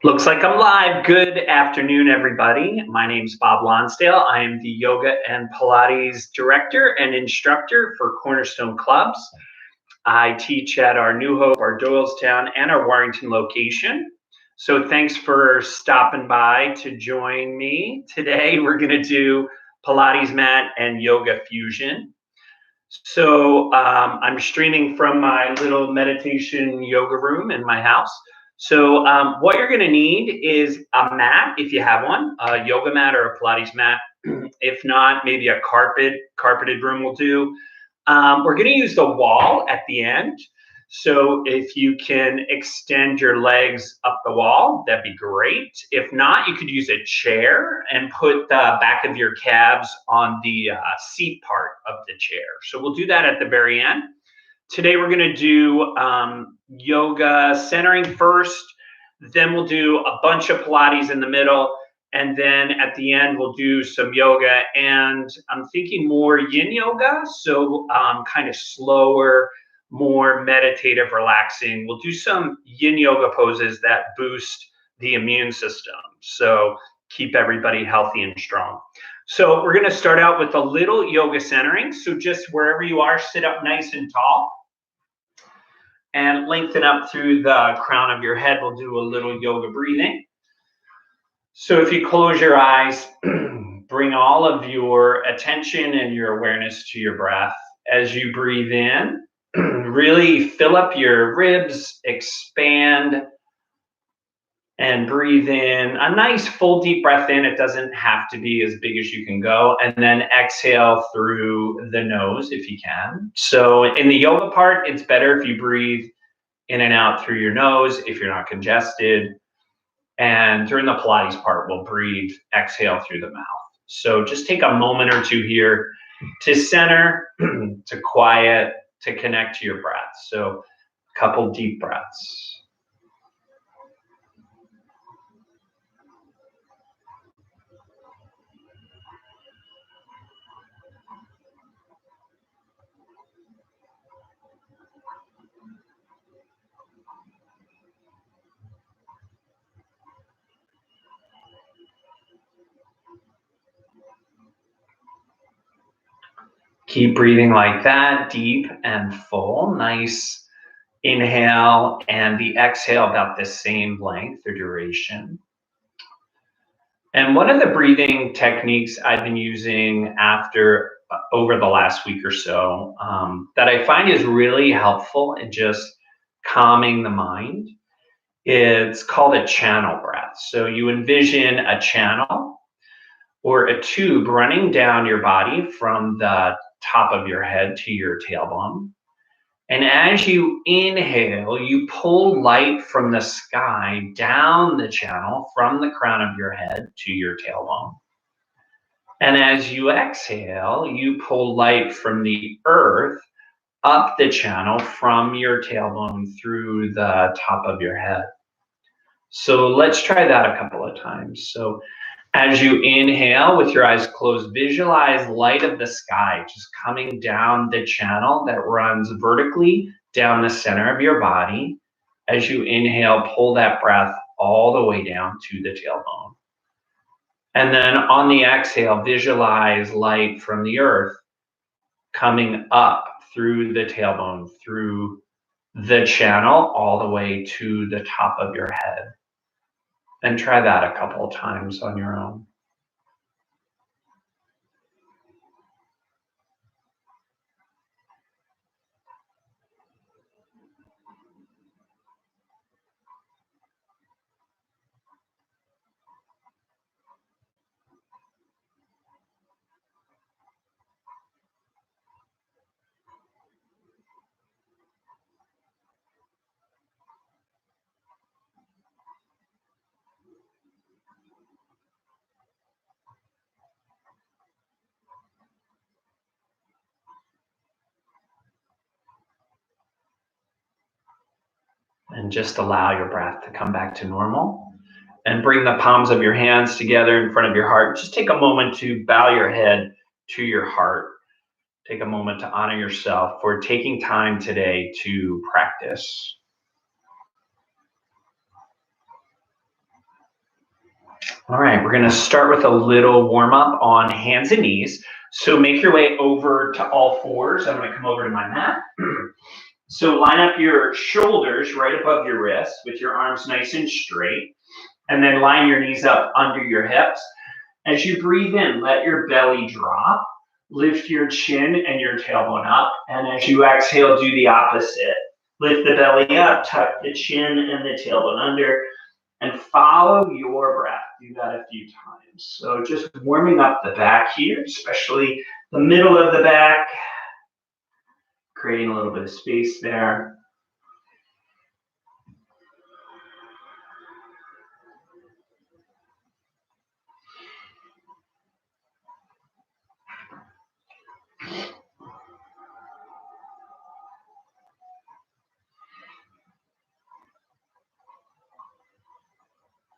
Looks like I'm live. Good afternoon, everybody. My name's Bob Lonsdale. I am the Yoga and Pilates Director and Instructor for Cornerstone Clubs. I teach at our New Hope, our Doylestown, and our Warrington location. So thanks for stopping by to join me. Today we're going to do Pilates mat and yoga fusion. So I'm streaming from my little meditation yoga room in my house. So what you're going to need is a mat, if you have one, a yoga mat or a Pilates mat. If not, maybe a carpeted room will do. We're going to use the wall at the end. So if you can extend your legs up the wall, that'd be great. If not, you could use a chair and put the back of your calves on the seat part of the chair. So we'll do that at the very end. Today we're going to do yoga centering first, then we'll do a bunch of Pilates in the middle, and then at the end we'll do some yoga, and I'm thinking more yin yoga, so kind of slower, more meditative, relaxing. We'll do some yin yoga poses that boost the immune system, so keep everybody healthy and strong. So we're going to start out with a little yoga centering. So just wherever you are, sit up nice and tall and lengthen up through the crown of your head. We'll do a little yoga breathing. So if you close your eyes, bring all of your attention and your awareness to your breath. As you breathe in, really fill up your ribs, expand, and breathe in a nice full deep breath in. It doesn't have to be as big as you can go. And then exhale through the nose if you can. So in the yoga part, it's better if you breathe in and out through your nose if you're not congested. And during the Pilates part, we'll breathe, exhale through the mouth. So just take a moment or two here to center, to quiet, to connect to your breath. So a couple deep breaths. Keep breathing like that, deep and full. Nice inhale, and the exhale about the same length or duration. And one of the breathing techniques I've been using over the last week or so that I find is really helpful in just calming the mind, it's called a channel breath. So you envision a channel or a tube running down your body from the top of your head to your tailbone. And as you inhale, you pull light from the sky down the channel from the crown of your head to your tailbone. And as you exhale, you pull light from the earth up the channel from your tailbone through the top of your head. So let's try that a couple of times. So as you inhale with your eyes closed, visualize light of the sky just coming down the channel that runs vertically down the center of your body. As you inhale, pull that breath all the way down to the tailbone. And then on the exhale, visualize light from the earth coming up through the tailbone, through the channel, all the way to the top of your head. And try that a couple of times on your own. And just allow your breath to come back to normal. And bring the palms of your hands together in front of your heart. Just take a moment to bow your head to your heart. Take a moment to honor yourself for taking time today to practice. All right, we're going to start with a little warm up on hands and knees. So make your way over to all fours. I'm going to come over to my mat. So line up your shoulders right above your wrists with your arms nice and straight. And then line your knees up under your hips. As you breathe in, let your belly drop. Lift your chin and your tailbone up. And as you exhale, do the opposite. Lift the belly up, tuck the chin and the tailbone under. And follow your breath. Do that a few times. So just warming up the back here, especially the middle of the back, creating a little bit of space there.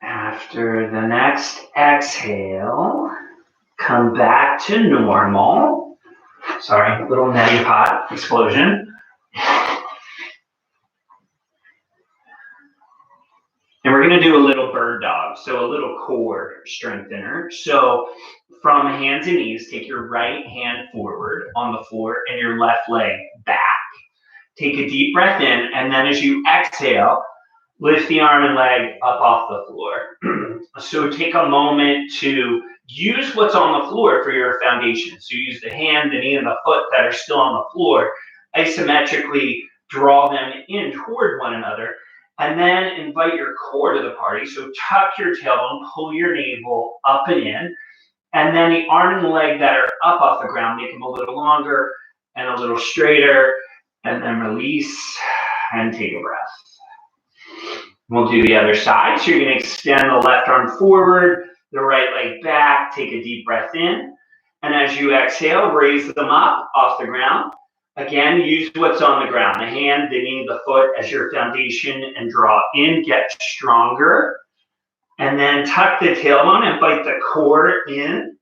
After the next exhale, come back to normal. Sorry, a little neti pot explosion. And we're going to do a little bird dog, so a little core strengthener. So from hands and knees, take your right hand forward on the floor and your left leg back. Take a deep breath in, and then as you exhale, lift the arm and leg up off the floor. So take a moment to use what's on the floor for your foundation. So use the hand, the knee, and the foot that are still on the floor, isometrically draw them in toward one another, and then invite your core to the party. So tuck your tailbone, pull your navel up and in, and then the arm and the leg that are up off the ground, make them a little longer and a little straighter, and then release and take a breath. We'll do the other side. So you're going to extend the left arm forward, the right leg back, take a deep breath in. And as you exhale, raise them up off the ground. Again, use what's on the ground, the hand, the knee, the foot as your foundation, and draw in, get stronger. And then tuck the tailbone, invite the core in.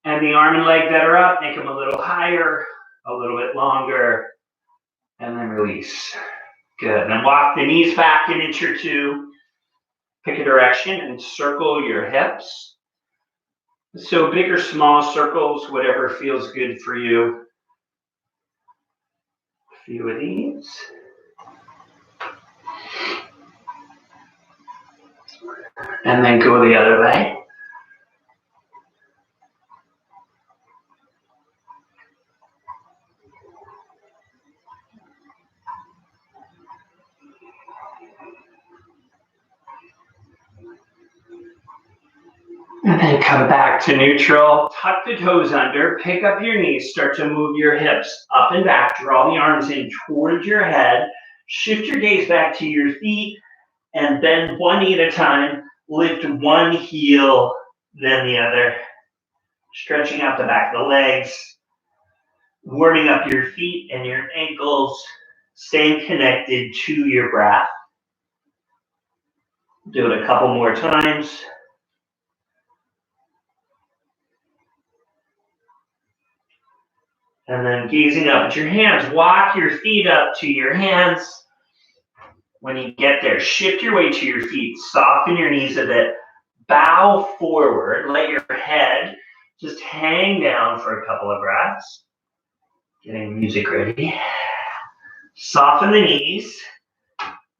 And the arm and leg that are up, make them a little higher, a little bit longer, and then release. Good. And walk the knees back an inch or two. Pick a direction and circle your hips. So big or small circles, whatever feels good for you. A few of these. And then go the other way. And then come back to neutral, tuck the toes under, pick up your knees, start to move your hips up and back, draw the arms in towards your head, shift your gaze back to your feet, and bend one knee at a time, lift one heel, then the other, stretching out the back of the legs, warming up your feet and your ankles, staying connected to your breath. Do it a couple more times. And then gazing up at your hands, walk your feet up to your hands. When you get there, shift your weight to your feet, soften your knees a bit, bow forward, let your head just hang down for a couple of breaths. Getting music ready. Soften the knees,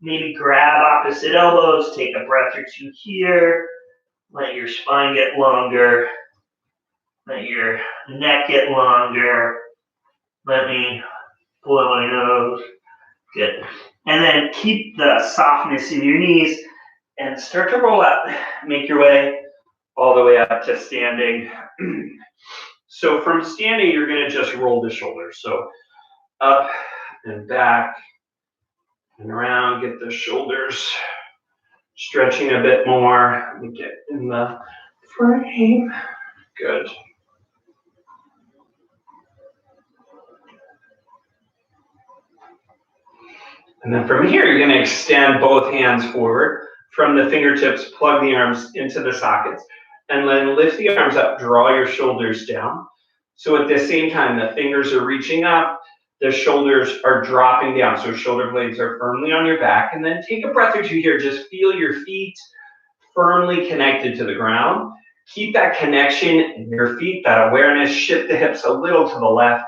maybe grab opposite elbows, take a breath or two here, let your spine get longer, let your neck get longer. Let me blow my nose. Good. And then keep the softness in your knees and start to roll up. Make your way all the way up to standing. So from standing, you're going to just roll the shoulders. So up and back and around. Get the shoulders stretching a bit more. Let me get in the frame. Good. And then from here, you're going to extend both hands forward. From the fingertips, plug the arms into the sockets. And then lift the arms up, draw your shoulders down. So at the same time, the fingers are reaching up, the shoulders are dropping down. So shoulder blades are firmly on your back. And then take a breath or two here. Just feel your feet, firmly connected to the ground. Keep that connection in your feet, that awareness. Shift the hips a little to the left.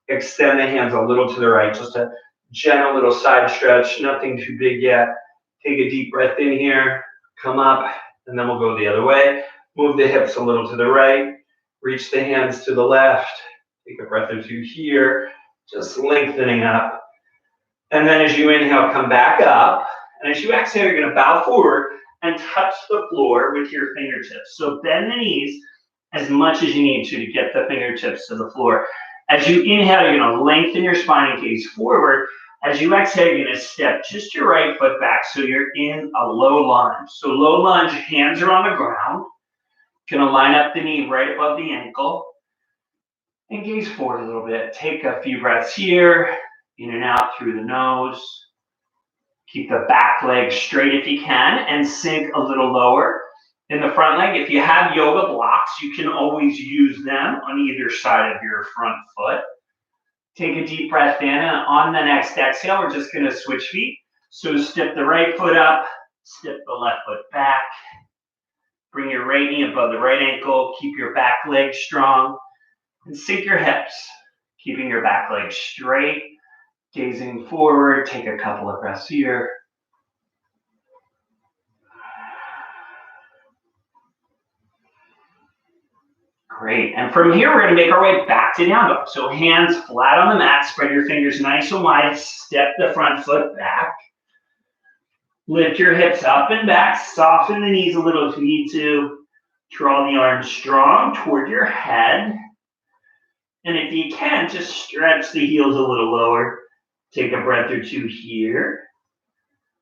Extend the hands a little to the right. Just a gentle little side stretch. Nothing too big yet. Take a deep breath in here. Come up, and then we'll go the other way. Move the hips a little to the right. Reach the hands to the left. Take a breath or two here. Just lengthening up. And then as you inhale, come back up. And as you exhale, you're going to bow forward and touch the floor with your fingertips. So bend the knees as much as you need to get the fingertips to the floor. As you inhale, you're going to lengthen your spine and gaze forward. As you exhale, you're going to step just your right foot back. So you're in a low lunge. So low lunge, hands are on the ground. Going to line up the knee right above the ankle. And gaze forward a little bit. Take a few breaths here. In and out through the nose. Keep the back leg straight if you can and sink a little lower in the front leg. If you have yoga blocks, you can always use them on either side of your front foot. Take a deep breath in, and on the next exhale, we're just going to switch feet. So step the right foot up, step the left foot back. Bring your right knee above the right ankle. Keep your back leg strong and sink your hips, keeping your back leg straight. Gazing forward, take a couple of breaths here. Great, and from here we're going to make our way back to down dog. So hands flat on the mat, spread your fingers nice and wide, step the front foot back. Lift your hips up and back, soften the knees a little if you need to. Draw the arms strong toward your head. And if you can, just stretch the heels a little lower. Take a breath or two here.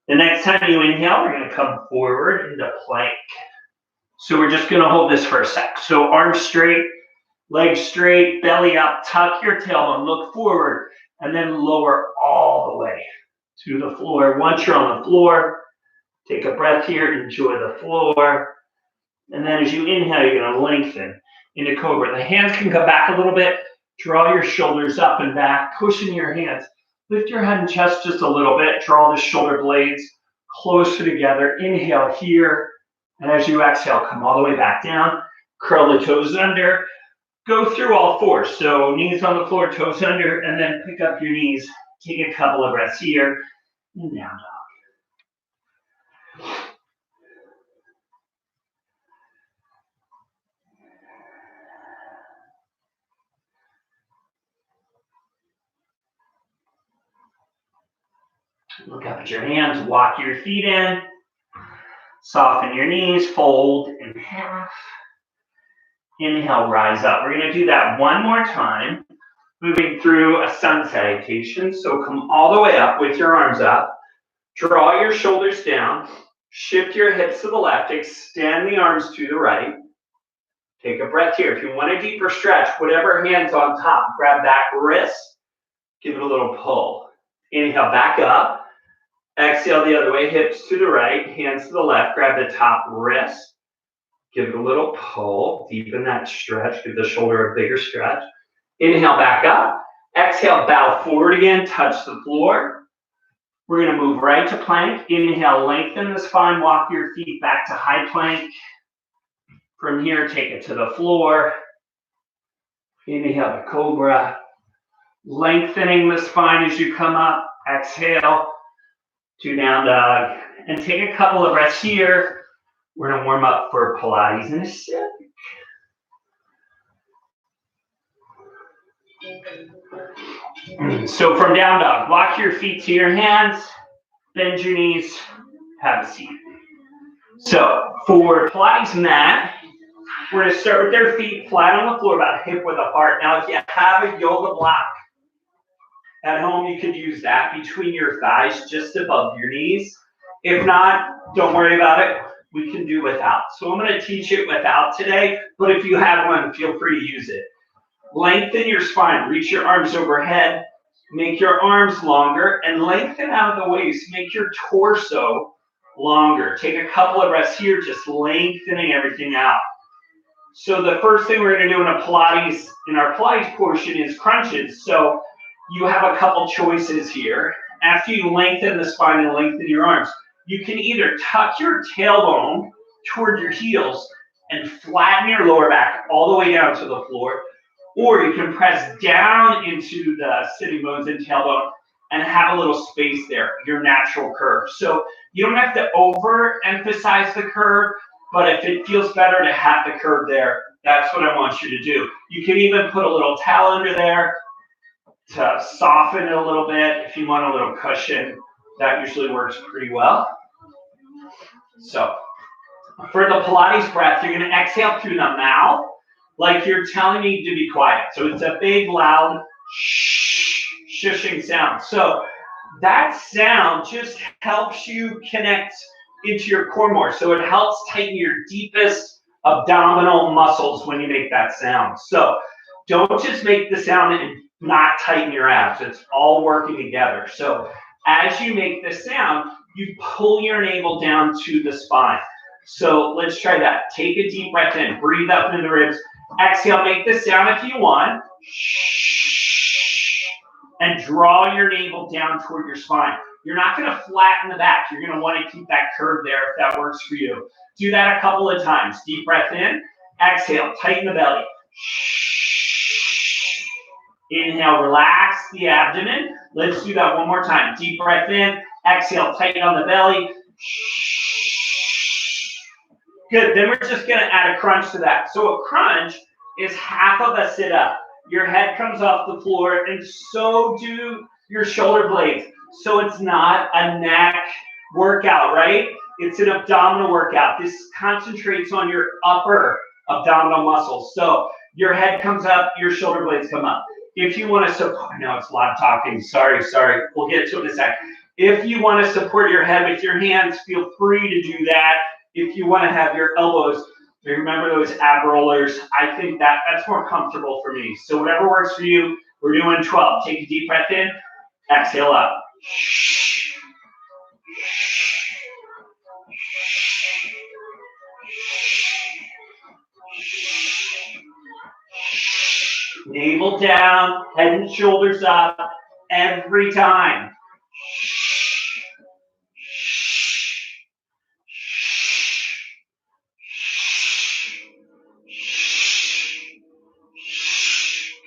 The next time you inhale, we're going to come forward into plank. So we're just going to hold this for a sec. So arms straight, legs straight, belly up, tuck your tailbone, look forward, and then lower all the way to the floor. Once you're on the floor, take a breath here, enjoy the floor. And then as you inhale, you're going to lengthen into cobra. The hands can come back a little bit. Draw your shoulders up and back, pushing your hands. Lift your head and chest just a little bit. Draw the shoulder blades closer together. Inhale here. And as you exhale, come all the way back down. Curl the toes under. Go through all fours. So knees on the floor, toes under, and then pick up your knees. Take a couple of breaths here. And down dog. Look up at your hands, walk your feet in, soften your knees, fold in half. Inhale, rise up. We're going to do that one more time, moving through a sun salutation. So come all the way up with your arms up, draw your shoulders down, shift your hips to the left, extend the arms to the right. Take a breath here. If you want a deeper stretch, whatever hand's on top, grab back wrist, give it a little pull. Inhale, back up. Exhale the other way, hips to the right, hands to the left, grab the top wrist, give it a little pull, deepen that stretch, give the shoulder a bigger stretch. Inhale, back up. Exhale, bow forward again, touch the floor. We're going to move right to plank. Inhale, lengthen the spine, walk your feet back to high plank. From here, take it to the floor. Inhale the cobra. Lengthening the spine as you come up. Exhale to down dog. And take a couple of breaths here. We're going to warm up for Pilates in a sec. So from down dog, walk your feet to your hands, bend your knees, have a seat. So for Pilates mat, we're going to start with their feet flat on the floor, about hip width apart. Now, if you have a yoga block at home, you could use that between your thighs, just above your knees. If not, don't worry about it. We can do without. So I'm going to teach it without today, but if you have one, feel free to use it. Lengthen your spine, reach your arms overhead, make your arms longer, and lengthen out of the waist. Make your torso longer. Take a couple of breaths here, just lengthening everything out. So the first thing we're going to do in our Pilates portion is crunches. So you have a couple choices here. After you lengthen the spine and lengthen your arms, you can either tuck your tailbone toward your heels and flatten your lower back all the way down to the floor. Or you can press down into the sitting bones and tailbone and have a little space there, your natural curve. So you don't have to overemphasize the curve, but if it feels better to have the curve there, that's what I want you to do. You can even put a little towel under there to soften it a little bit. If you want a little cushion, that usually works pretty well. So for the Pilates breath, you're going to exhale through the mouth like you're telling me to be quiet. So it's a big, loud shushing sound. So that sound just helps you connect into your core more. So it helps tighten your deepest abdominal muscles when you make that sound. So don't just make the sound and not tighten your abs. It's all working together. So as you make the sound, you pull your navel down to the spine. So let's try that. Take a deep breath in. Breathe up into the ribs. Exhale. Make the sound if you want. And draw your navel down toward your spine. You're not going to flatten the back. You're going to want to keep that curve there if that works for you. Do that a couple of times. Deep breath in. Exhale. Tighten the belly. Inhale. Relax the abdomen. Let's do that one more time. Deep breath in. Exhale. Tighten on the belly. Good. Then we're just going to add a crunch to that. So a crunch is half of a sit-up. Your head comes off the floor, and so do your shoulder blades. So it's not a neck workout, right? It's an abdominal workout. This concentrates on your upper abdominal muscles. So your head comes up, your shoulder blades come up. If you want to support, I know it's a lot of talking. Sorry. We'll get to it in a sec. If you want to support your head with your hands, feel free to do that. If you want to have your elbows, remember those ab rollers. I think that's more comfortable for me. So whatever works for you, we're doing 12. Take a deep breath in, exhale up. Navel down, head and shoulders up every time.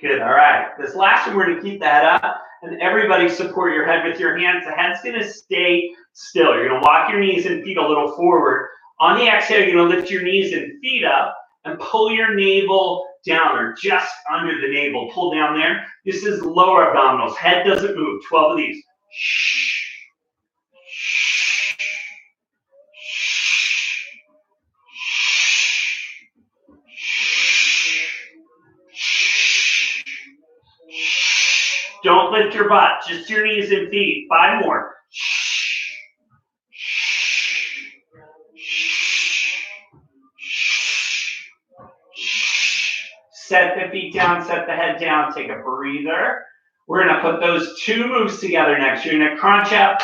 Good, all right. This last one, we're going to keep that up, and everybody support your head with your hands. The head's going to stay still. You're going to walk your knees and feet a little forward. On the exhale, you're going to lift your knees and feet up and pull your navel down or just under the navel. Pull down there. This is lower abdominals. Head doesn't move. 12 of these. Don't lift your butt, just your knees and feet. 5 more. Set the feet down, set the head down, take a breather. We're going to put those 2 moves together next. You're going to crunch up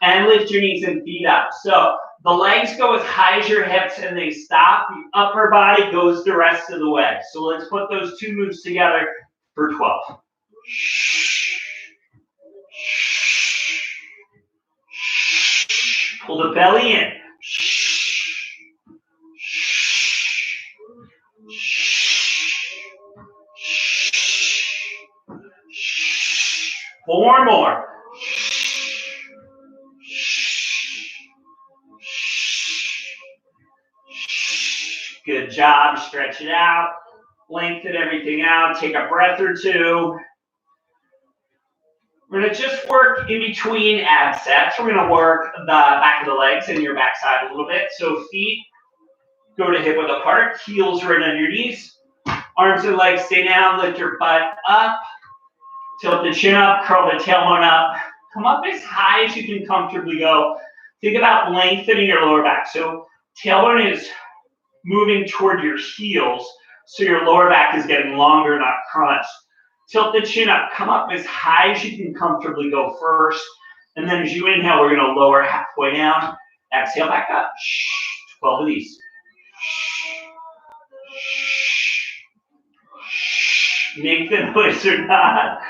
and lift your knees and feet up. So the legs go as high as your hips and they stop. The upper body goes the rest of the way. So let's put those 2 moves together for 12. Pull the belly in. Four more. Good job. Stretch it out. Lengthen everything out. Take a breath or 2. We're going to just work in between ab sets. We're going to work the back of the legs and your backside a little bit. So feet go to hip width apart. Heels right on your knees. Arms and legs stay down. Lift your butt up. Tilt the chin up. Curl the tailbone up. Come up as high as you can comfortably go. Think about lengthening your lower back. So tailbone is moving toward your heels. So your lower back is getting longer, not crunched. Tilt the chin up. Come up as high as you can comfortably go first. And then as you inhale, we're going to lower halfway down. Exhale back up. 12 of these. Make the noise or not.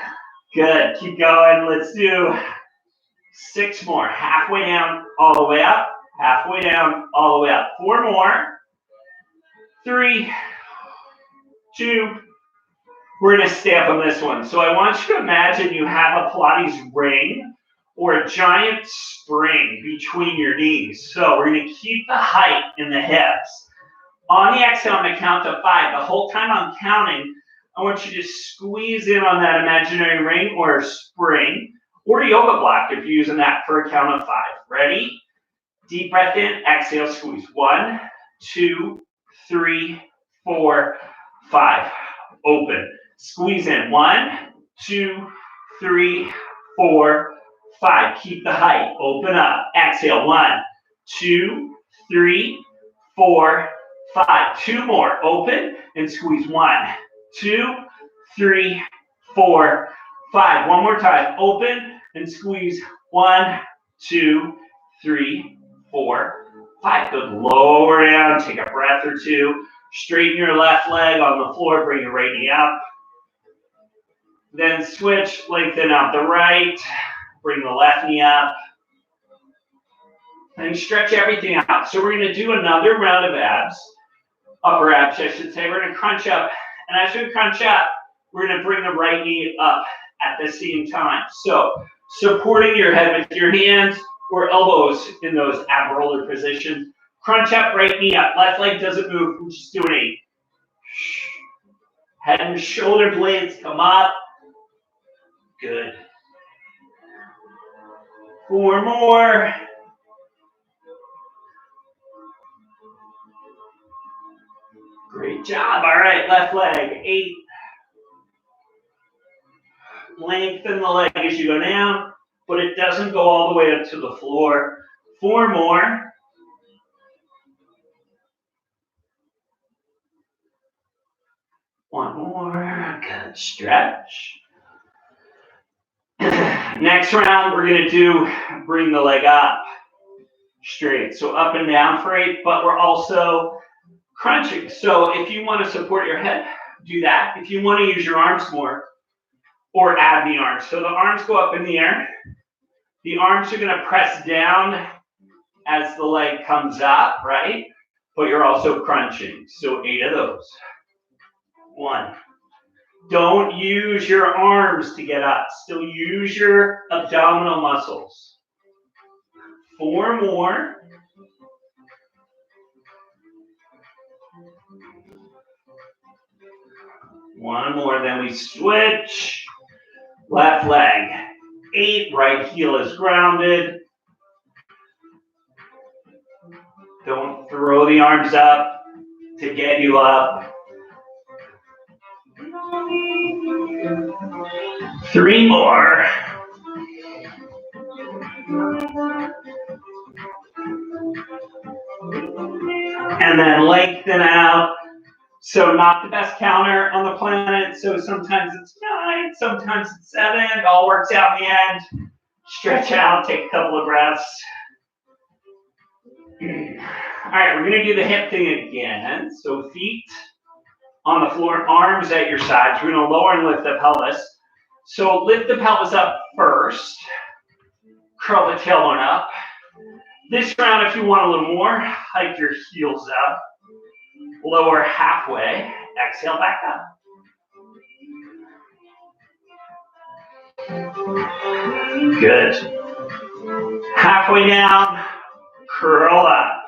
Good. Keep going. Let's do 6 more. Halfway down, all the way up. Halfway down, all the way up. 4 more. 3, 2. We're going to stay up on this one. So I want you to imagine you have a Pilates ring or a giant spring between your knees. So we're going to keep the height in the hips. On the exhale, I'm going to count to 5. The whole time I'm counting, I want you to squeeze in on that imaginary ring or spring or yoga block if you're using that for a count of 5. Ready? Deep breath in, exhale, squeeze. 1, 2, 3, 4, 5. Open. Squeeze in. 1, 2, 3, 4, 5. Keep the height. Open up. Exhale. 1, 2, 3, 4, 5. 2 more. Open and squeeze. 1, 2, 3, 4, 5. One more time. Open and squeeze. 1, 2, 3, 4, 5. Good. Lower down. Take a breath or two. Straighten your left leg on the floor. Bring your right knee up. Then switch. Lengthen out the right. Bring the left knee up. And stretch everything out. So we're going to do another round of abs. Upper abs, I should say. We're going to crunch up. And as we crunch up, we're going to bring the right knee up at the same time. So supporting your head with your hands or elbows in those ab roller positions. Crunch up, right knee up. Left leg doesn't move. We're just doing 8. Head and shoulder blades come up. Good. 4 more. Great job. All right, left leg. 8. Lengthen the leg as you go down, but it doesn't go all the way up to the floor. 4 more. One more. Good. Stretch. Next round, we're going to do bring the leg up straight. So up and down for 8, but we're also crunching. So if you want to support your head, do that. If you want to use your arms more, or add the arms. So the arms go up in the air. The arms are going to press down as the leg comes up, right? But you're also crunching. So 8 of those. 1. Don't use your arms to get up. Still use your abdominal muscles. 4 more. 1 more, then we switch. Left leg. 8, right heel is grounded. Don't throw the arms up to get you up. 3 more. And then lengthen out. So not the best counter on the planet. So sometimes it's 9, sometimes it's 7. It all works out in the end. Stretch out, take a couple of breaths. All right, we're going to do the hip thing again. So feet on the floor, arms at your sides. We're going to lower and lift the pelvis. So lift the pelvis up first. Curl the tailbone up. This round, if you want a little more, hike your heels up. Lower halfway. Exhale back up. Good. Halfway down. Curl up.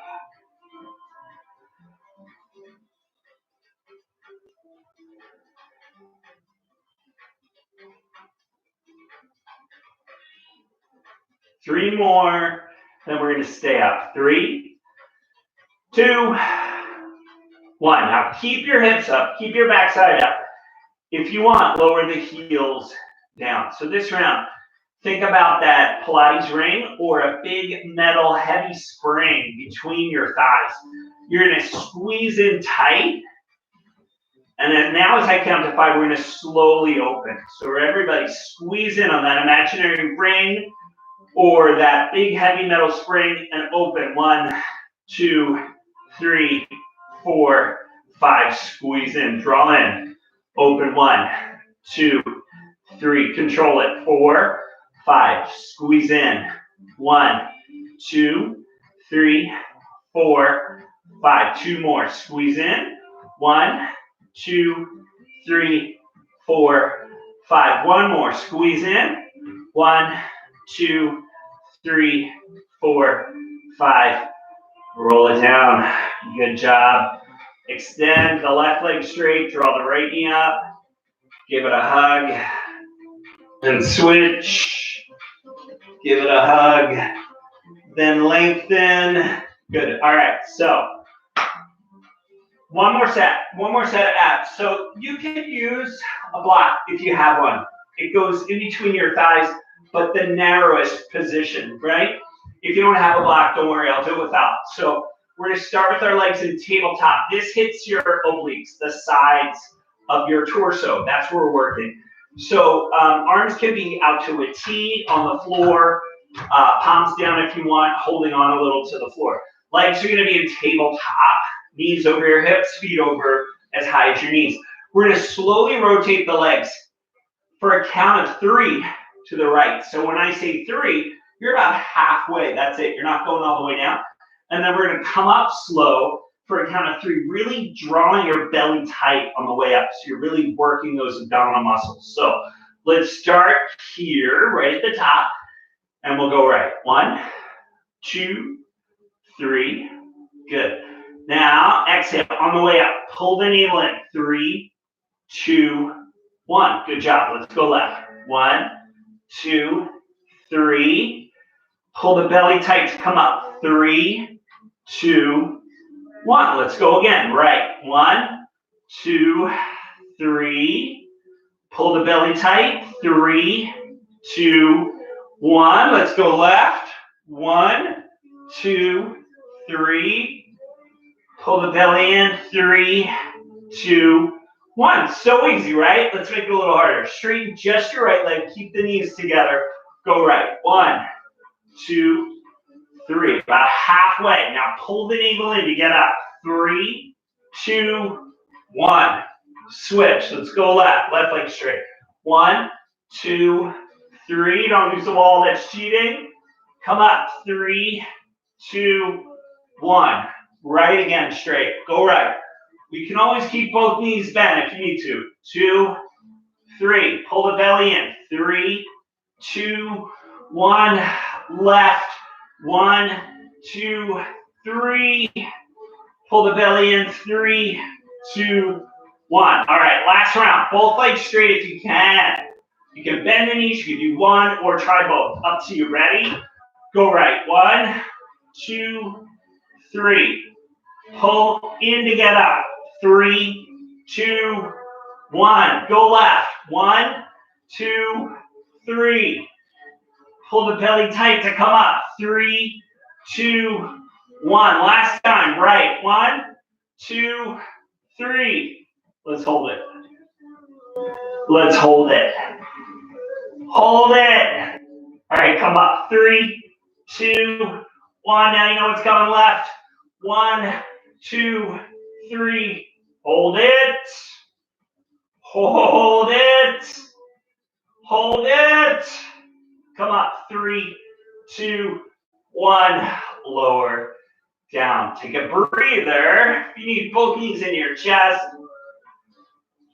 Three more. Then we're going to stay up. 3, 2, 1. Now keep your hips up. Keep your backside up. If you want, lower the heels down. So this round, think about that Pilates ring or a big metal heavy spring between your thighs. You're going to squeeze in tight. And then now as I count to 5, we're going to slowly open. So everybody squeeze in on that imaginary ring or that big heavy metal spring and open. 1, 2, 3, 4, 5. Squeeze in, draw in. Open. 1, 2, 3. Control it. 4, 5. Squeeze in. 1, 2, 3, 4, 5. 2 more. Squeeze in. 1, 2, 3, 4, 5. 1 more. Squeeze in. 1, 2, 3, 4, 5. Roll it down. Good job. Extend the left leg straight. Draw the right knee up. Give it a hug. And switch. Give it a hug. Then lengthen. Good. All right. So one more set of abs. So you can use a block if you have one. It goes in between your thighs, but the narrowest position, right? If you don't have a block, don't worry, I'll do it without. So we're gonna start with our legs in tabletop. This hits your obliques, the sides of your torso. That's where we're working. So arms can be out to a T on the floor, palms down if you want, holding on a little to the floor. Legs are gonna be in tabletop. Knees over your hips, feet over as high as your knees. We're going to slowly rotate the legs for a count of 3 to the right. So when I say 3, you're about halfway. That's it. You're not going all the way down. And then we're going to come up slow for a count of 3, really drawing your belly tight on the way up. So you're really working those abdominal muscles. So let's start here, right at the top, and we'll go right. 1, 2, 3. Good. Now, exhale on the way up. Pull the navel in. 3, 2, 1. Good job. Let's go left. 1, 2, 3. Pull the belly tight to come up. 3, 2, 1. Let's go again. Right. 1, 2, 3. Pull the belly tight. 3, 2, 1. Let's go left. 1, 2, 3. Pull the belly in. 3, 2, 1. So easy, right? Let's make it a little harder. Straighten just your right leg. Keep the knees together. Go right. 1, 2, 3. About halfway. Now pull the navel in to get up. 3, 2, 1. Switch. Let's go left. Left leg straight. 1, 2, 3. Don't use the wall. That's cheating. Come up. 3, 2, 1. Right again, straight. Go right. You can always keep both knees bent if you need to. 2, 3. Pull the belly in. 3, 2, 1. Left. 1, 2, 3. Pull the belly in. 3, 2, 1. All right, last round. Both legs straight if you can. You can bend the knees. You can do one or try both. Up to you. Ready? Go right. 1, 2, 3. Pull in to get up. 3, 2, 1. Go left. 1, 2, 3. Pull the belly tight to come up. 3, 2, 1. Last time. Right. 1, 2, 3. Let's hold it. Let's hold it. Hold it. All right, come up. 3, 2, 1. Now you know what's coming left. 1, 2, 3. Hold it. Hold it. Hold it. Come up. 3, 2, 1. Lower down. Take a breather. If you need both knees in your chest,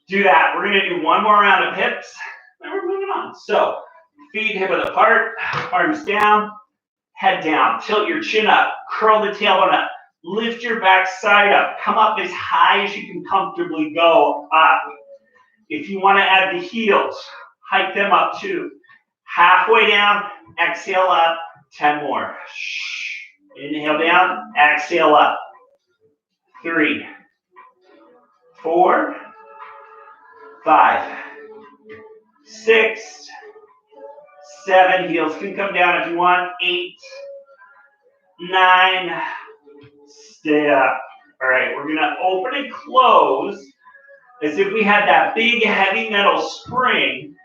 do that. We're going to do one more round of hips, then we're moving on. So, feet hip width apart, arms down, head down. Tilt your chin up, curl the tailbone up, lift your back side up. Come up as high as you can comfortably go up. If you want to add the heels, hike them up too. Halfway down, exhale up, 10 more. Inhale down, exhale up. 3, 4, 5, 6, 7. Heels can come down if you want. 8, 9. Stay up. All right, we're going to open and close as if we had that big heavy metal spring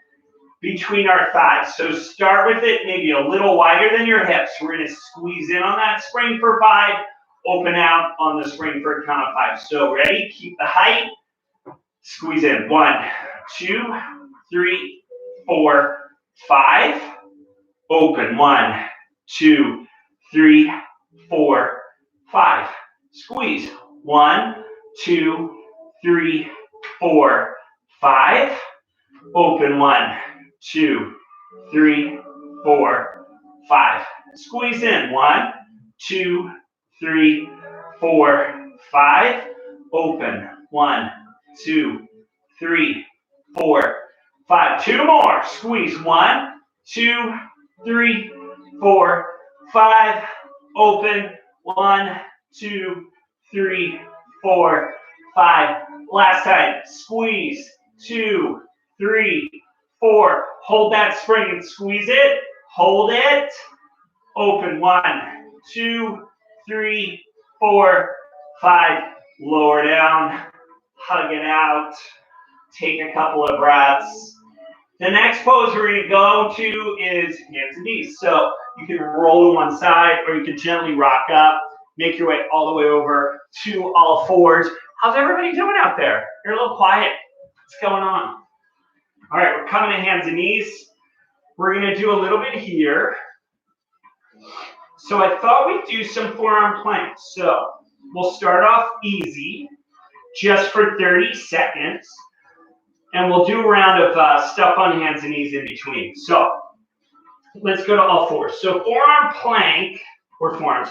between our thighs. So start with it maybe a little wider than your hips. We're going to squeeze in on that spring for 5, open out on the spring for a count of 5. So ready? Keep the height. Squeeze in. 1, 2, 3, 4, 5. Open. 1, 2, 3, 4, 5. Squeeze. 1, 2, 3, 4, 5. Open. 1, 2, 3, 4, 5. Squeeze in. 1, 2, 3, 4, 5. Open. 1, 2, 3, 4, 5. 2 more. Squeeze. 1, 2, 3, 4, 5. Open. 1, 2, 3, 4, 5. Last time. Squeeze. 2, 3, 4. Hold that spring and squeeze it. Hold it. Open. 1, 2, 3, 4, 5. Lower down. Hug it out. Take a couple of breaths. The next pose we're going to go to is hands and knees. So you can roll to one side or you can gently rock up. Make your way all the way over to all fours. How's everybody doing out there? You're a little quiet. What's going on? All right, we're coming to hands and knees. We're going to do a little bit here. So I thought we'd do some forearm planks. So we'll start off easy, just for 30 seconds. And we'll do a round of stuff on hands and knees in between. So let's go to all fours. So forearm plank, or forearms,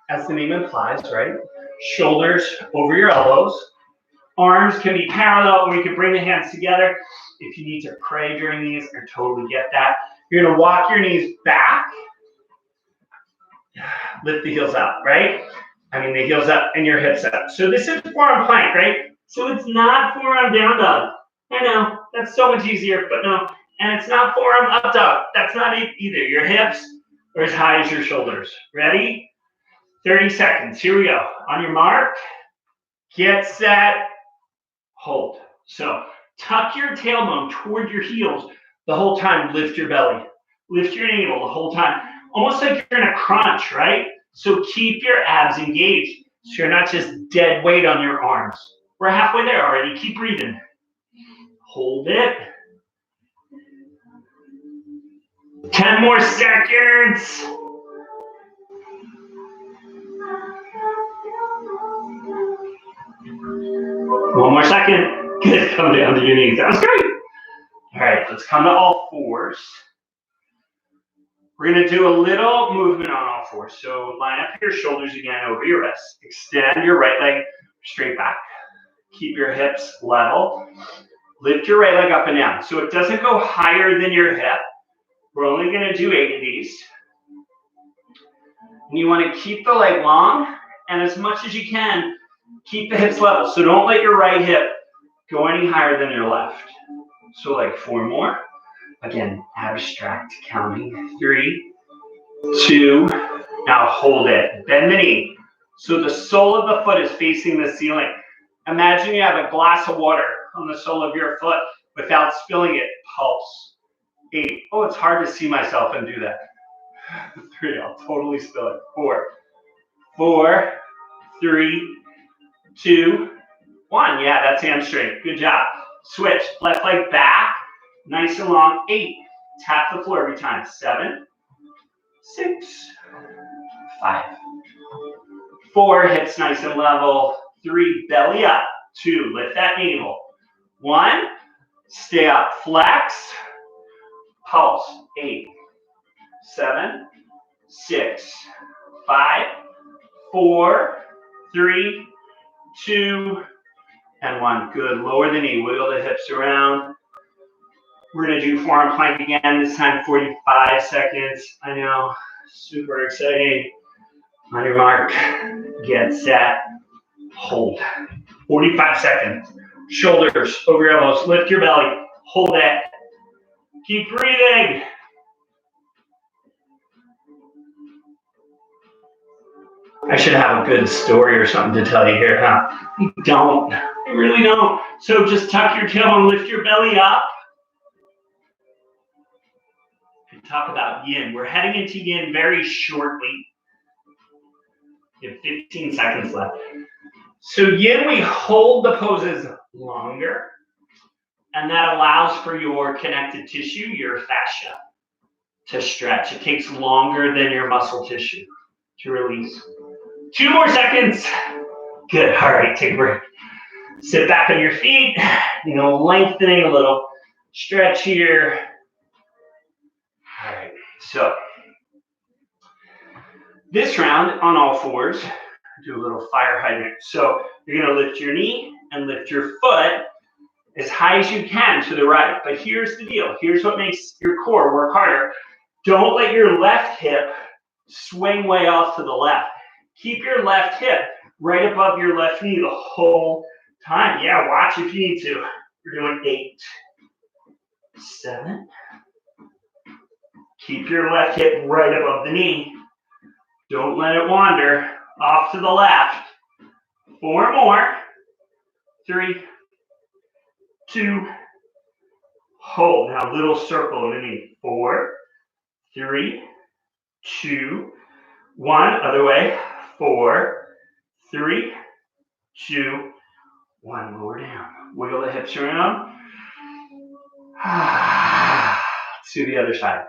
as the name implies, right? Shoulders over your elbows. Arms can be parallel, or you can bring the hands together. If you need to pray during these, I totally get that. You're going to walk your knees back. Lift the heels up, right? The heels up and your hips up. So this is forearm plank, right? So it's not forearm down dog. I know, that's so much easier, but no. And it's not forearm up dog. That's not it either. Your hips are as high as your shoulders. Ready? 30 seconds. Here we go. On your mark, get set, hold. So tuck your tailbone toward your heels the whole time. Lift your belly. Lift your navel the whole time. Almost like you're in a crunch, right? So keep your abs engaged. So you're not just dead weight on your arms. We're halfway there already. Keep breathing. Hold it. 10 more seconds. One more second. Good. Come down to your knees. That was great. All right, let's come to all fours. We're going to do a little movement on all fours. So line up your shoulders again over your wrists. Extend your right leg straight back. Keep your hips level. Lift your right leg up and down. So it doesn't go higher than your hip. We're only going to do 8 of these. And you want to keep the leg long, and as much as you can, keep the hips level. So don't let your right hip go any higher than your left. So like 4 more. Again, abstract counting. 3, 2. Now hold it. Bend the knee. So the sole of the foot is facing the ceiling. Imagine you have a glass of water on the sole of your foot without spilling it. Pulse. 8. Oh, it's hard to see myself and do that. 3. I'll totally spill it. 4, 3, 2, 1. Yeah, that's hamstring. Good job. Switch. Left leg back. Nice and long. 8. Tap the floor every time. 7, 6, 5, 4. Hips nice and level. 3. Belly up. 2. Lift that navel. 1. Stay up. Flex. Pulse. 8, 7, 6, 5, 4, 3, 2, and 1. Good. Lower the knee. Wiggle the hips around. We're going to do forearm plank again. This time 45 seconds. I know. Super exciting. On your mark. Get set. Hold. 45 seconds. Shoulders over your elbows. Lift your belly. Hold it. Keep breathing. I should have a good story or something to tell you here, huh? I don't. I really don't. So just tuck your tailbone, lift your belly up. And talk about yin. We're heading into yin very shortly. You have 15 seconds left. So yin, we hold the poses longer. And that allows for your connective tissue, your fascia, to stretch. It takes longer than your muscle tissue. to release. 2 more seconds. Good. All right, take a break. Sit back on your feet, lengthening a little stretch here. All right, so this round on all fours, do a little fire hydrant. So you're gonna lift your knee and lift your foot as high as you can to the right. But here's the deal. Here's what makes your core work harder. Don't let your left hip swing way off to the left. Keep your left hip right above your left knee the whole time. Yeah, watch if you need to. We're doing 8, 7. Keep your left hip right above the knee. Don't let it wander off to the left. 4 more. 3, 2, hold. Now little circle in the knee. 4, 3, 2, 1. Other way. 4, 3, 2, 1. Lower down. Wiggle the hips around. To the other side.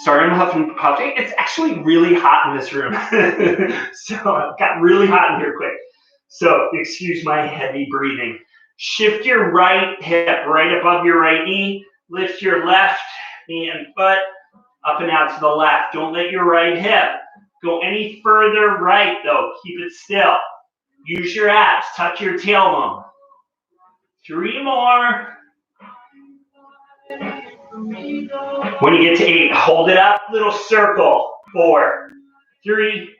Sorry I'm huffing and puffing. It's actually really hot in this room. So it got really hot in here quick. So excuse my heavy breathing. Shift your right hip right above your right knee. Lift your left knee and foot up and out to the left. Don't let your right hip go any further right though. Keep it still. Use your abs. Tuck your tailbone. 3 more. When you get to 8, hold it up, little circle. 4, 3,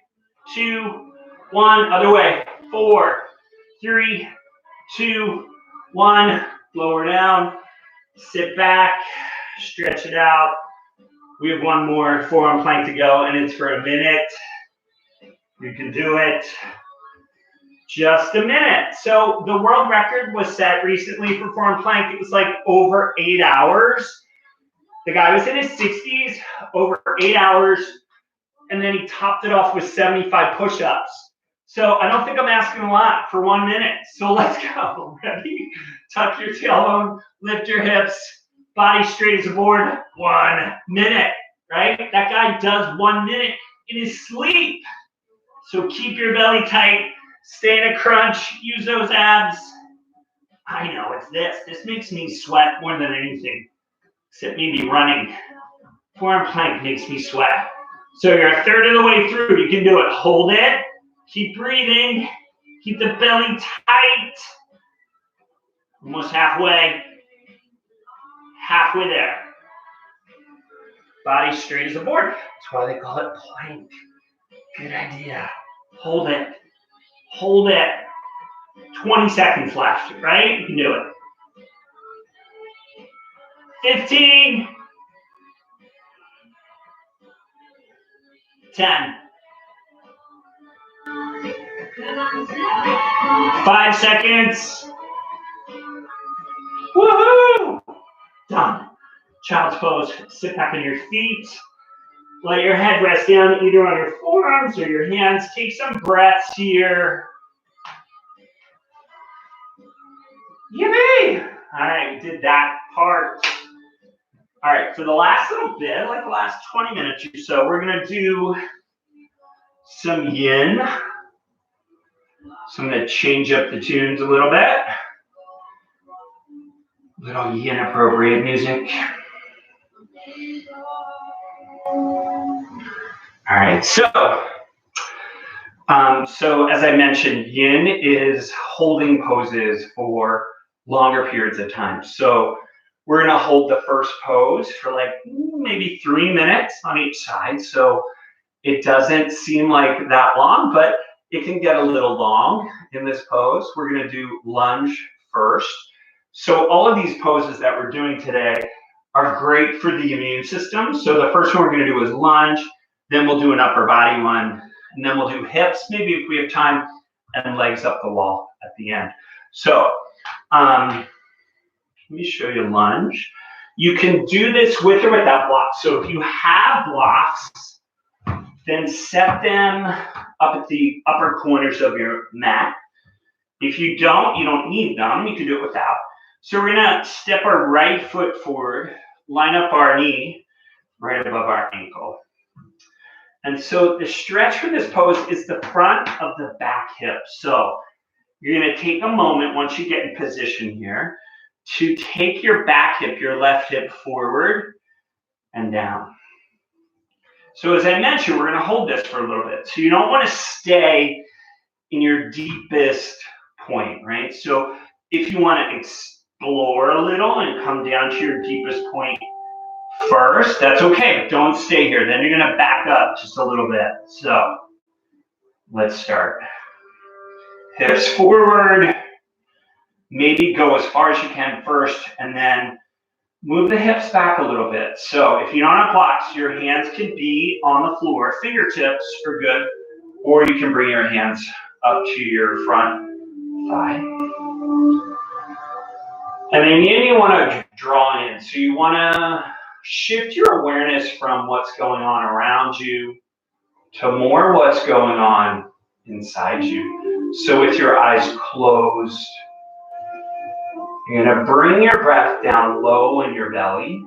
2, 1. Other way. 4, 3, 2, 1. Lower down. Sit back. Stretch it out. We have 1 more forearm plank to go, and it's for a minute. You can do it. Just a minute. So the world record was set recently for forearm plank. It was like over 8 hours. The guy was in his 60s, over 8 hours, and then he topped it off with 75 push-ups. So I don't think I'm asking a lot for 1 minute. So let's go. Ready? Tuck your tailbone, lift your hips, body straight as a board. 1 minute, right? That guy does 1 minute in his sleep. So keep your belly tight, stay in a crunch, use those abs. I know, it's this. This makes me sweat more than anything. Except maybe running. Forearm plank makes me sweat. So you're a third of the way through. You can do it. Hold it. Keep breathing. Keep the belly tight. Almost halfway. Halfway there. Body straight as a board. That's why they call it plank. Good idea. Hold it. Hold it. 20 seconds left, right? You can do it. 15. 10. 5 seconds. Woohoo! Done. Child's pose. Sit back on your feet. Let your head rest down either on your forearms or your hands. Take some breaths here. Yippee! All right, we did that part. All right, for the last little bit, like the last 20 minutes or so, we're going to do some yin. So I'm going to change up the tunes a little bit. Little yin appropriate music. All right, so as I mentioned, yin is holding poses for longer periods of time. So we're going to hold the first pose for like maybe 3 minutes on each side. So it doesn't seem like that long, but it can get a little long in this pose. We're going to do lunge first. So all of these poses that we're doing today are great for the immune system. So the first one we're going to do is lunge, then we'll do an upper body one, and then we'll do hips, maybe if we have time, and legs up the wall at the end. So let me show you lunge. You can do this with or without blocks. So if you have blocks, then set them up at the upper corners of your mat. If you don't need them. You can do it without. So we're gonna step our right foot forward, line up our knee right above our ankle. And so the stretch for this pose is the front of the back hip. So you're going to take a moment once you get in position here to take your back hip, your left hip forward and down. So as I mentioned, we're going to hold this for a little bit. So you don't want to stay in your deepest point, right? So if you want to explore a little and come down to your deepest point first, that's okay, but don't stay here. Then you're going to back up just a little bit. So let's start. Hips forward. Maybe go as far as you can first, and then move the hips back a little bit. So if you don't have blocks, your hands can be on the floor. Fingertips are good, or you can bring your hands up to your front thigh. And then you want to draw in. So you want to shift your awareness from what's going on around you to more what's going on inside you. So with your eyes closed, you're going to bring your breath down low in your belly.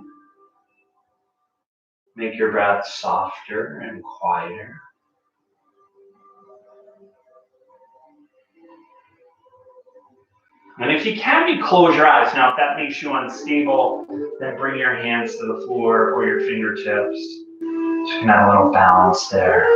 Make your breath softer and quieter. And if you can, you close your eyes. Now, if that makes you unstable, then bring your hands to the floor or your fingertips. So you can have a little balance there.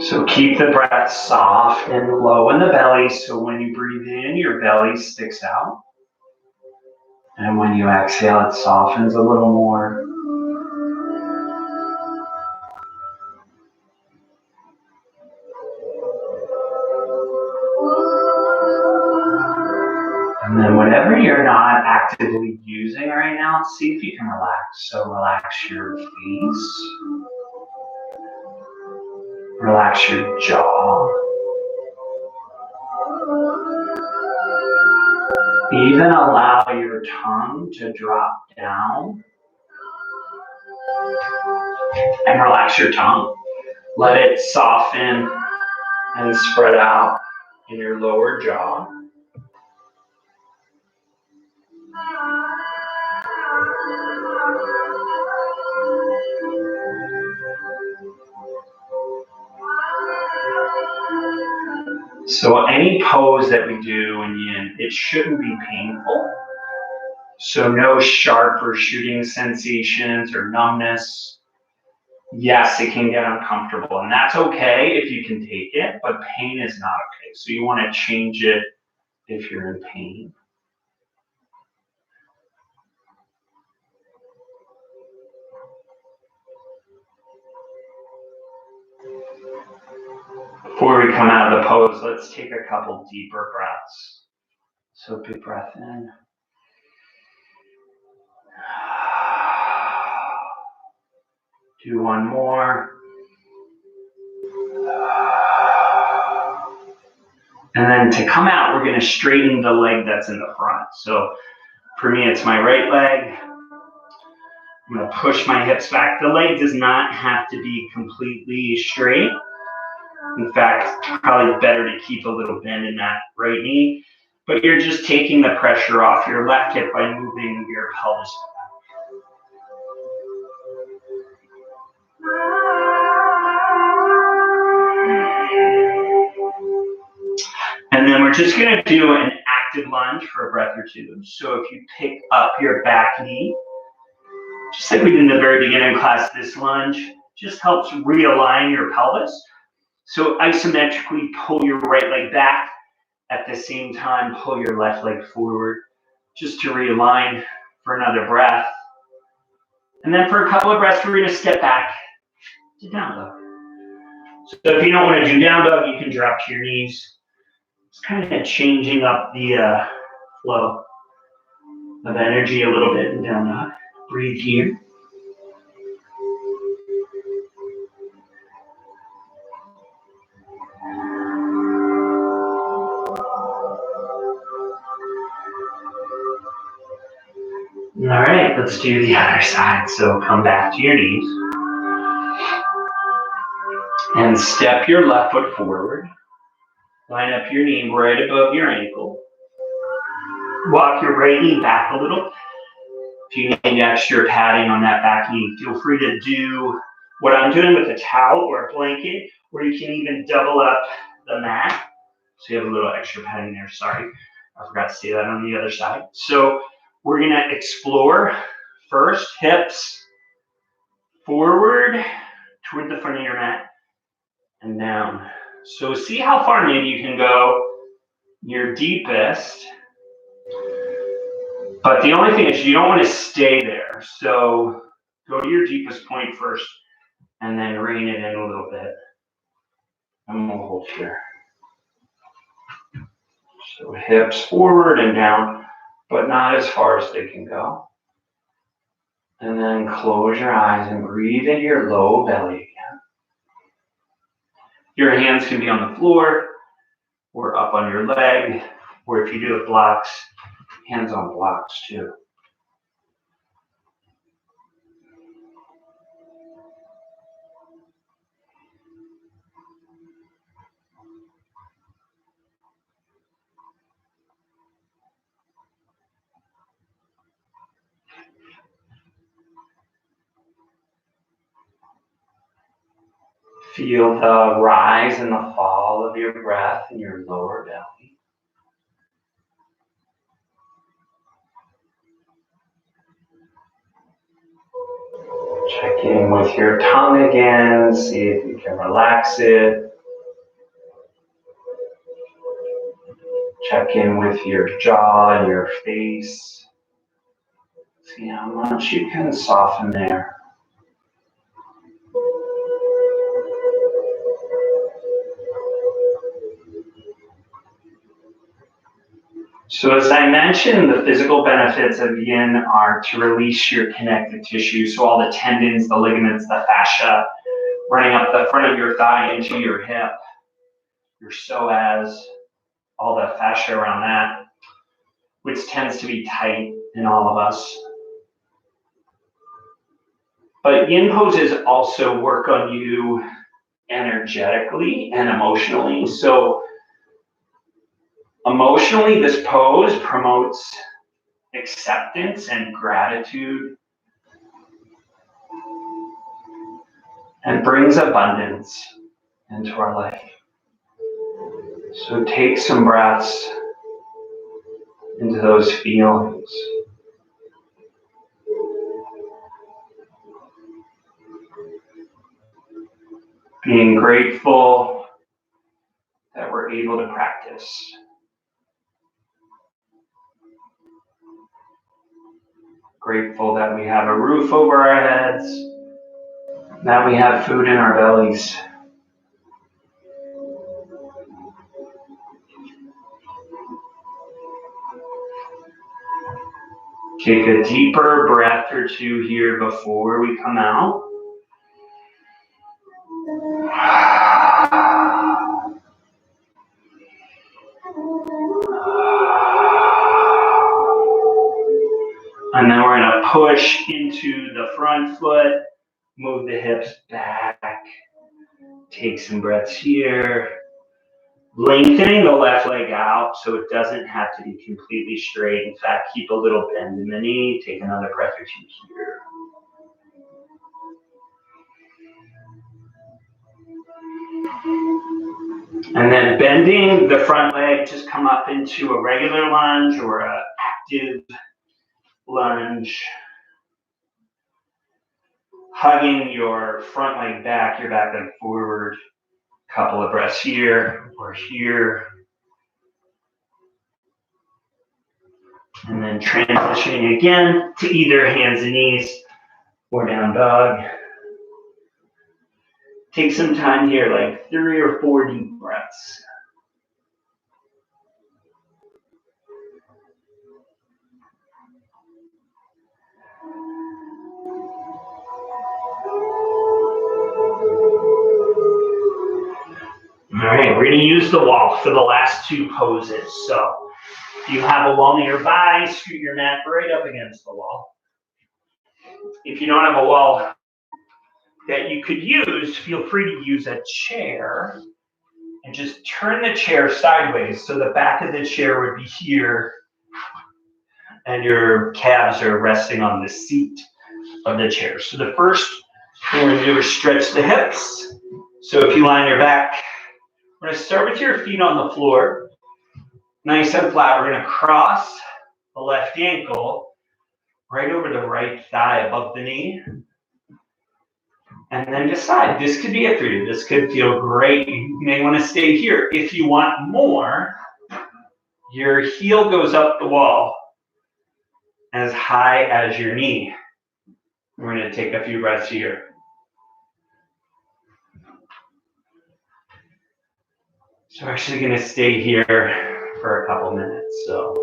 So keep the breath soft and low in the belly, so when you breathe in, your belly sticks out. And when you exhale, it softens a little more. And then whatever you're not actively using right now, see if you can relax. So relax your face. Relax your jaw. Even allow your tongue to drop down. And relax your tongue. Let it soften and spread out in your lower jaw. So any pose that we do in yin, it shouldn't be painful. So no sharp or shooting sensations or numbness. Yes, it can get uncomfortable, and that's okay if you can take it, but pain is not okay. So you want to change it if you're in pain. Before we come out of the pose, let's take a couple deeper breaths. So big breath in. Do one more. And then to come out, we're going to straighten the leg that's in the front. So for me, it's my right leg. I'm going to push my hips back. The leg does not have to be completely straight. In fact, probably better to keep a little bend in that right knee. But you're just taking the pressure off your left hip by moving your pelvis back. And then we're just going to do an active lunge for a breath or two. So if you pick up your back knee, just like we did in the very beginning of class, this lunge just helps realign your pelvis. So isometrically pull your right leg back, at the same time pull your left leg forward, just to realign for another breath. And then for a couple of breaths, we're going to step back to down dog. So if you don't want to do down dog, you can drop to your knees. It's kind of changing up the flow of energy a little bit in down dog. Breathe here. All right, let's do the other side. So come back to your knees. And step your left foot forward. Line up your knee right above your ankle. Walk your right knee back a little. If you need extra padding on that back knee, feel free to do what I'm doing with a towel or a blanket, or you can even double up the mat. So you have a little extra padding there, sorry. I forgot to say that on the other side. So we're gonna explore first, hips forward toward the front of your mat and down. So see how far maybe you can go your deepest. But the only thing is you don't want to stay there. So go to your deepest point first and then rein it in a little bit. And we'll hold here. So hips forward and down, but not as far as they can go. And then close your eyes and breathe into your low belly again. Your hands can be on the floor or up on your leg, or if you do it blocks, hands on blocks too. Feel the rise and the fall of your breath in your lower belly. Check in with your tongue again, see if you can relax it. Check in with your jaw and your face. See how much you can soften there. So as I mentioned, the physical benefits of yin are to release your connective tissue. So all the tendons, the ligaments, the fascia, running up the front of your thigh into your hip, your psoas, all the fascia around that, which tends to be tight in all of us. But yin poses also work on you energetically and emotionally. So emotionally, this pose promotes acceptance and gratitude and brings abundance into our life. So take some breaths into those feelings. Being grateful that we're able to practice. Grateful that we have a roof over our heads, that we have food in our bellies. Take a deeper breath or two here before we come out. And then we're going to push into the front foot, move the hips back. Take some breaths here. Lengthening the left leg out so it doesn't have to be completely straight. In fact, keep a little bend in the knee. Take another breath or two here. And then bending the front leg, just come up into a regular lunge or an active lunge. Hugging your front leg back, your back leg forward. Couple of breaths here or here. And then transitioning again to either hands and knees or down dog. Take some time here, like 3 or 4 deep breaths. All right, we're going to use the wall for the last 2 poses. So if you have a wall nearby, scoot your mat right up against the wall. If you don't have a wall that you could use, feel free to use a chair And just turn the chair sideways so the back of the chair would be here and your calves are resting on the seat of the chair. So the first thing we're going to do is stretch the hips. So if you lie on your back, we're going to start with your feet on the floor, nice and flat. We're going to cross the left ankle right over the right thigh above the knee. And then decide, this could be it for you. This could feel great. You may want to stay here. If you want more, your heel goes up the wall as high as your knee. We're going to take a few breaths here. So we're actually going to stay here for a couple minutes. So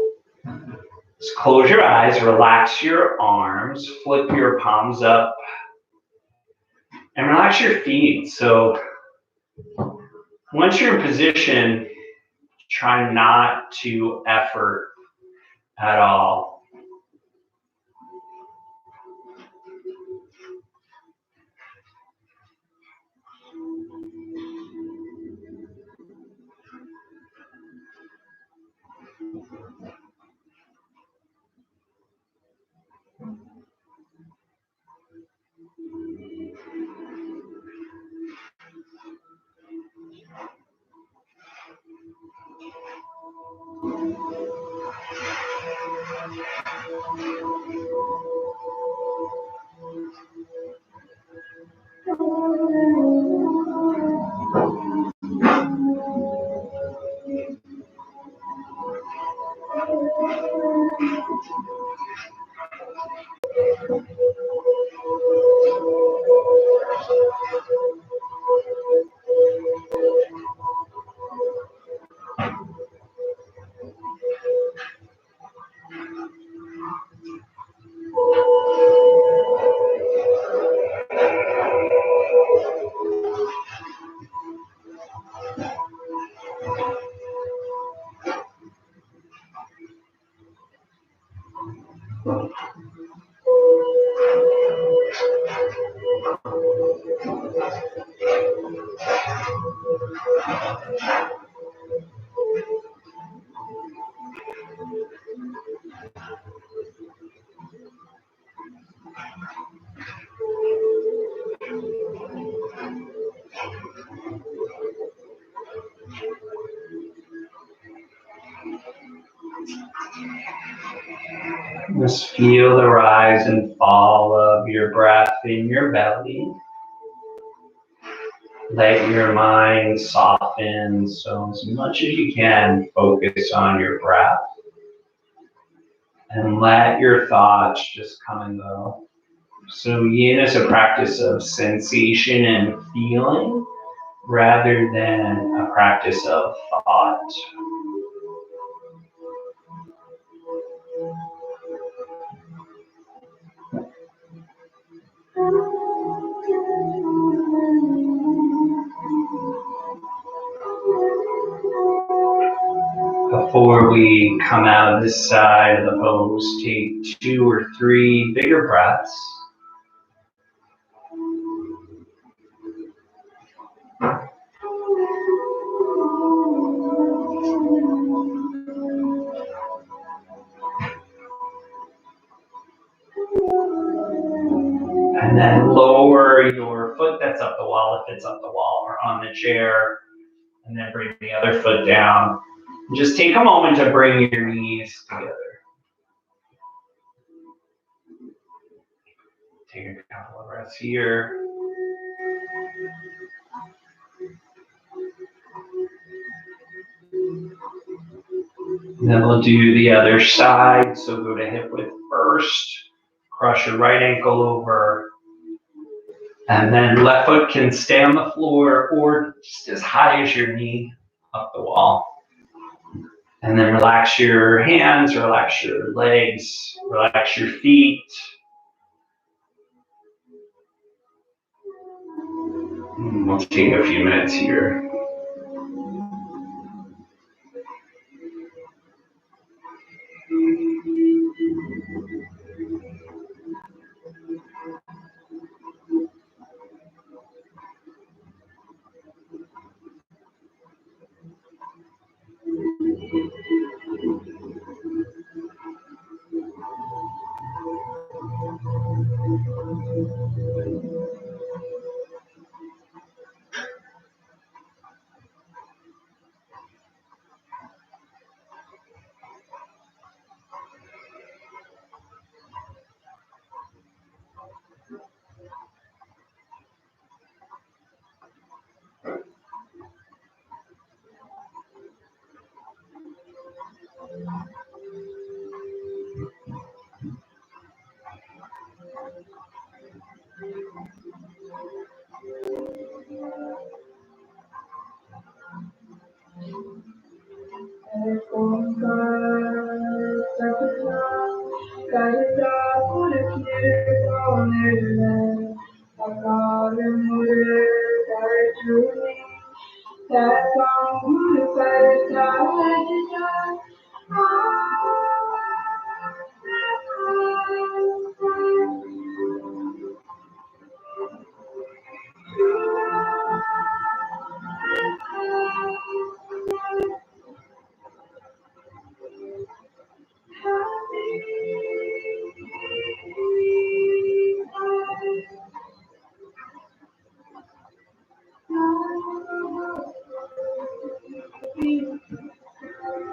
just close your eyes, relax your arms, flip your palms up, and relax your feet. So once you're in position, try not to effort at all. Just feel the rise and fall of your breath in your belly. Let your mind soften, so as much as you can, focus on your breath. And let your thoughts just come and go. So yin is a practice of sensation and feeling rather than a practice of thought. Before we come out of this side of the pose, take 2 or 3 bigger breaths. And then lower your foot that's up the wall, if it's up the wall, or on the chair. And then bring the other foot down. And just take a moment to bring your knees together. Take a couple of breaths here. And then we'll do the other side. So go to hip width first. Cross your right ankle over. And then left foot can stay on the floor or just as high as your knee up the wall. And then relax your hands, relax your legs, relax your feet. And we'll take a few minutes here.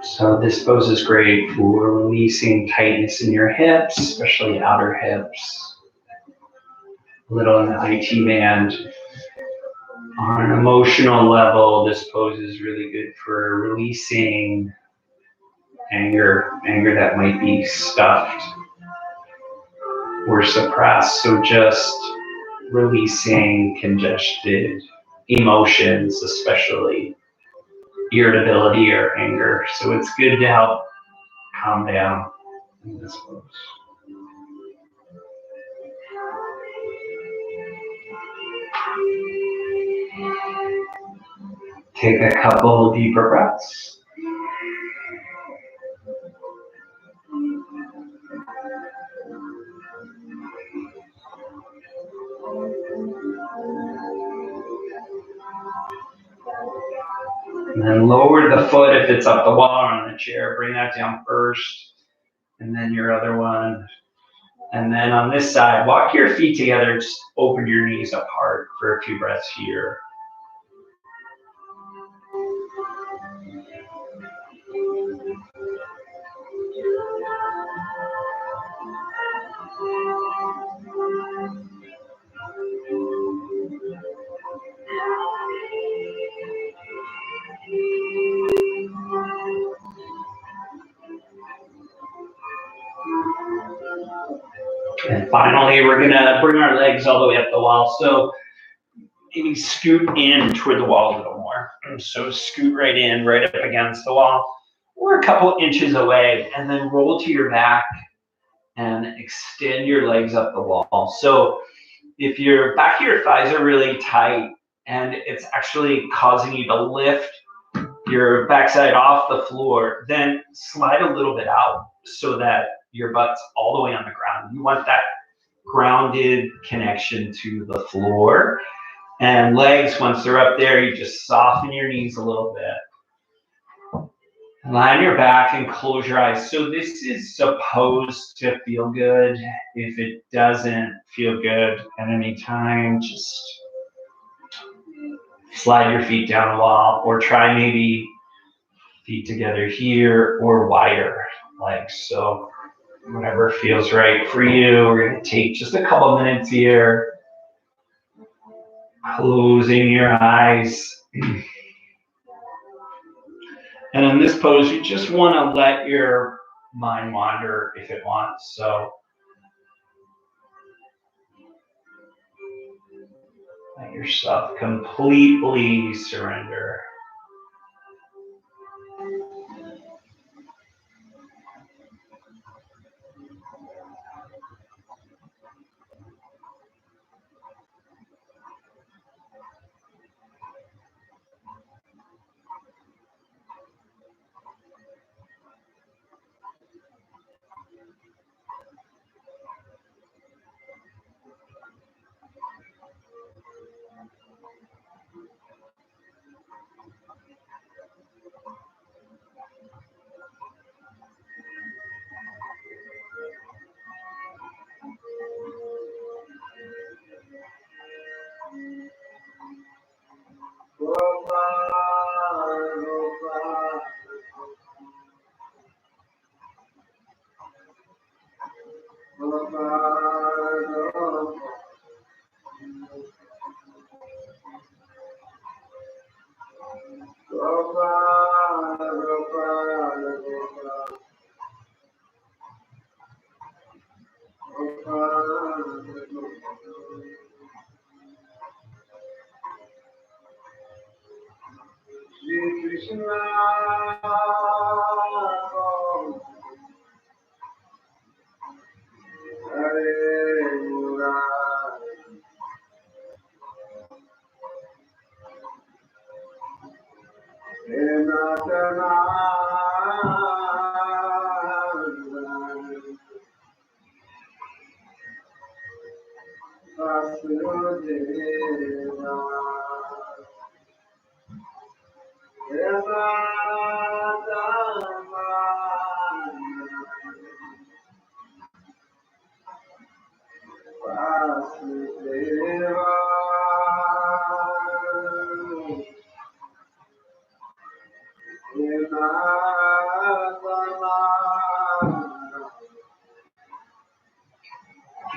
So this pose is great for releasing tightness in your hips, especially outer hips. A little in the IT band. On an emotional level, this pose is really good for releasing anger that might be stuffed or suppressed. So just releasing congested emotions, especially irritability or anger. So it's good to help calm down in this pose. Take a couple deeper breaths. And then lower the foot if it's up the wall or on the chair. Bring that down first, and then your other one. And then on this side, walk your feet together. Just open your knees apart for a few breaths here. And finally, we're gonna bring our legs all the way up the wall. So maybe scoot in toward the wall a little more. So scoot right in, right up against the wall, or a couple inches away, and then roll to your back and extend your legs up the wall. So if your back of your thighs are really tight and it's actually causing you to lift your backside off the floor, then slide a little bit out so that your butt's all the way on the ground. You want that grounded connection to the floor. And legs, once they're up there, you just soften your knees a little bit. Line your back and close your eyes. So this is supposed to feel good. If it doesn't feel good at any time, just slide your feet down the wall, or try maybe feet together here or wider legs. So whatever feels right for you. We're going to take just a couple minutes here. Closing your eyes. And in this pose, you just want to let your mind wander if it wants. So let yourself completely surrender.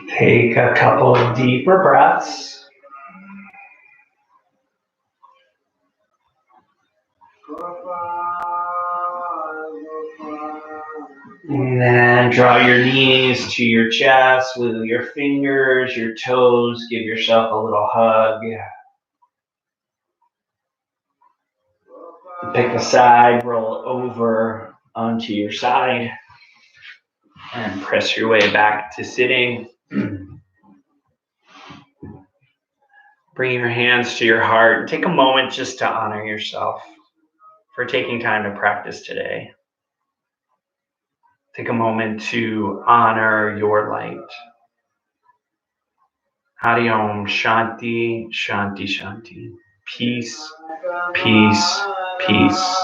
Take a couple of deeper breaths. And then draw your knees to your chest with your fingers, your toes. Give yourself a little hug. Pick a side, roll over onto your side, and press your way back to sitting. Bring your hands to your heart. Take a moment just to honor yourself for taking time to practice today. Take a moment to honor your light. Hari Om, Shanti, Shanti, Shanti. Peace, peace, peace.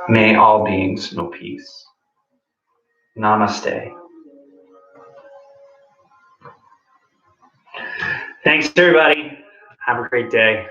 May all beings know peace. Namaste. Thanks, everybody. Have a great day.